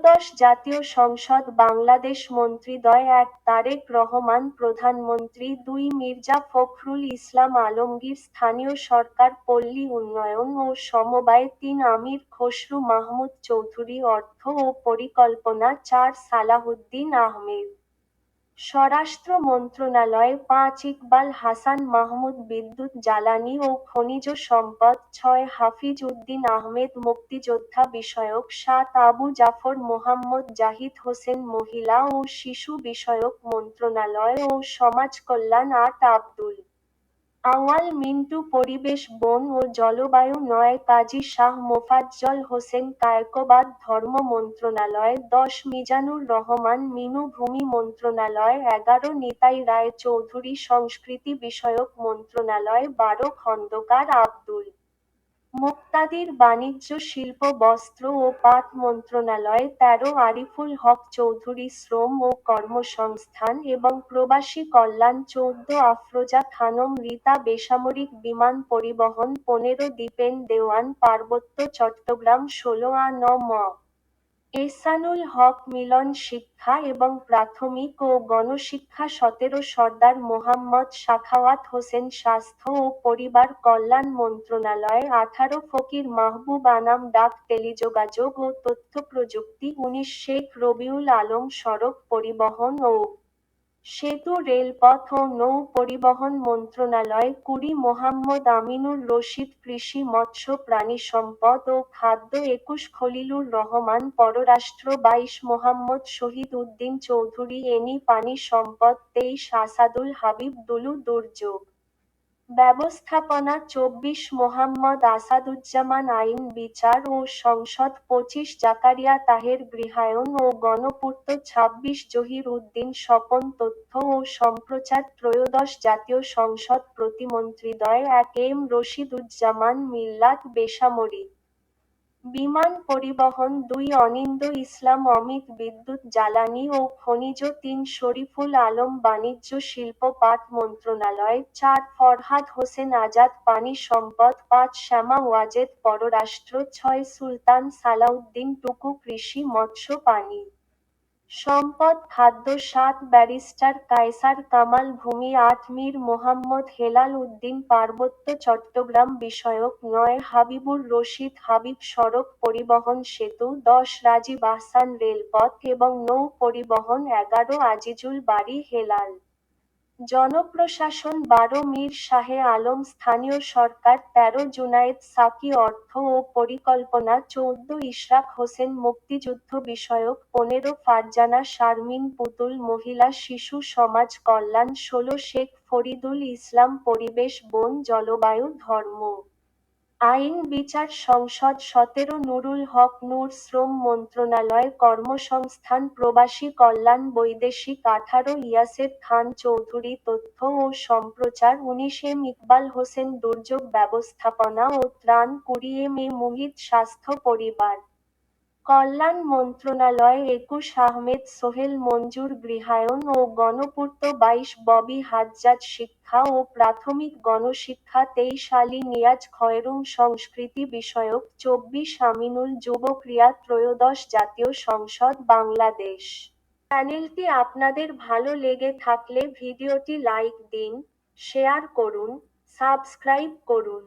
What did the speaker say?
ত্রয়োদশ জাতীয় সংসদ বাংলাদেশ মন্ত্রীদ্বয় ১ তারেক রহমান প্রধানমন্ত্রী ২ মির্জা ফখরুল ইসলাম আলমগীর স্থানীয় সরকার পল্লী উন্নয়ন ও সমবায় ৩ আমির খসরু মাহমুদ চৌধুরী অর্থ ও পরিকল্পনা ৪ সালাহউদ্দিন আহমেদ স্বরাষ্ট্র মন্ত্রণালয় ৫ ইকবাল হাসান মাহমুদ বিদ্যুৎ জ্বালানি ও খনিজ সম্পদ ৬ হাফিজ উদ্দিন আহমেদ মুক্তিযোদ্ধা বিষয়ক ৭ আবু জাফর মোহাম্মদ জাহিদ হোসেন মহিলা ও শিশু বিষয়ক মন্ত্রণালয় ও সমাজ কল্যাণ ৮ আব্দুল আউয়াল মিন্টু পরিবেশ বন ও জলবায়ু ৯ কাজী শাহ মোফাজ্জল হোসেন কায়কোবাদ ধর্ম মন্ত্রণালয় ১০ মিজানুর রহমান মিনু ভূমি মন্ত্রণালয় ১১ নিতাই রায় চৌধুরী সংস্কৃতি বিষয়ক মন্ত্রণালয় ১২ খন্দকার আব্দুল মুক্তাদির বাণিজ্য শিল্প বস্ত্র ও পাট মন্ত্রণালয় ১৩ আরিফুল হক চৌধুরী শ্রম ও কর্মসংস্থান এবং প্রবাসী কল্যাণ ১৪ আফরোজা খানম রীতা বেসামরিক বিমান পরিবহন ১৫ দীপেন দেওয়ান পার্বত্য চট্টগ্রাম ১৬ আ ন ম এহসানুল হক মিলন শিক্ষা এবং প্রাথমিক ও গণশিক্ষা ১৭ সরদার মোহাম্মদ সাখাওয়াত হোসেন স্বাস্থ্য ও পরিবার কল্যাণ মন্ত্রণালয় ১৮ ফকির মাহবুব আনাম ডাক টেলিযোগাযোগ ও তথ্যপ্রযুক্তি ১৯ শেখ রবিউল আলম সড়ক পরিবহন ও সেতু রেলপথ ও নৌ পরিবহন মন্ত্রণালয় ২০ মোহাম্মদ আমিনুর রশিদ কৃষি মৎস্য প্রাণিসম্পদ ও খাদ্য ২১ খলিলুর রহমান পররাষ্ট্র ২২ মোহাম্মদ শহীদ উদ্দিন চৌধুরী এনি পানি সম্পদ ২৩ আসাদুল হাবিব দুলু দুর্যোগ ব্যবস্থাপনা ২৪ মোহাম্মদ আসাদুজ্জামান আইন বিচার ও সংসদ ২৫ জাকারিয়া তাহের গৃহায়ন ও গণপূর্ত ২৬ জহির উদ্দিন স্বপন তথ্য ও সম্প্রচার ত্রয়োদশ জাতীয় সংসদ প্রতিমন্ত্রীদ্বয় ১ এম রশিদুজ্জামান মিল্লাত বেসামরিক বিমান পরিবহন ২ অনিন্দ্য ইসলাম অমিত বিদ্যুৎ জ্বালানি ও খনিজ ৩ শরীফুল আলম বাণিজ্য শিল্প পাট মন্ত্রণালয় ৪ ফরহাদ হোসেন আজাদ পানি সম্পদ ৫ শ্যামা ওয়াজেদ পররাষ্ট্র ৬ সুলতান সালাউদ্দিন টুকু কৃষি মৎস্য পানি সম্পদ খাদ্য ৭ ব্যারিস্টার কায়সার কামাল ভূমি ৮ মীর মোহাম্মদ হেলাল উদ্দিন পার্বত্য চট্টগ্রাম বিষয়ক ৯ হাবিবুর রশিদ হাবিব সড়ক পরিবহন সেতু ১০ রাজীব আহসান রেলপথ এবং নৌ পরিবহন ১১ আজিজুল বারী হেলাল জনপ্রশাসন ১২ মীর শাহে আলম স্থানীয় সরকার ১৩ জুনায়েদ সাকি অর্থ ও পরিকল্পনা ১৪ ইশরাক হোসেন মুক্তিযুদ্ধ বিষয়ক ১৫ ফারজানা শারমিন পুতুল মহিলা শিশু সমাজ কল্যাণ ১৬ শেখ ফরিদুল ইসলাম পরিবেশ বন জলবায়ু ধর্ম আইন বিচার সংসদ ১৭ নুরুল হক নূর শ্রম মন্ত্রণালয় কর্মসংস্থান প্রবাসী কল্যাণ বৈদেশিক ১৮ ইয়াসের খান চৌধুরী তথ্য ও সম্প্রচার ১৯ এম ইকবাল হোসেন দুর্যোগ ব্যবস্থাপনা ও ত্রাণ ২০ এম এ মুহিত স্বাস্থ্য পরিবার কল্যাণ মন্ত্রণালয় ২১ আহমেদ সোহেল মঞ্জুর গৃহায়ন ও গণপূর্ত ২২ ববি হাজ্জাজ শিক্ষা ও প্রাথমিক গণশিক্ষা ২৩ আলী নিয়াজ খয়রুম সংস্কৃতি বিষয়ক ২৪ আমিনুল যুব ক্রীড়া ত্রয়োদশ জাতীয় সংসদ বাংলাদেশ। চ্যানেলটি আপনাদের ভালো লেগে থাকলে ভিডিওটি লাইক দিন, শেয়ার করুন, সাবস্ক্রাইব করুন।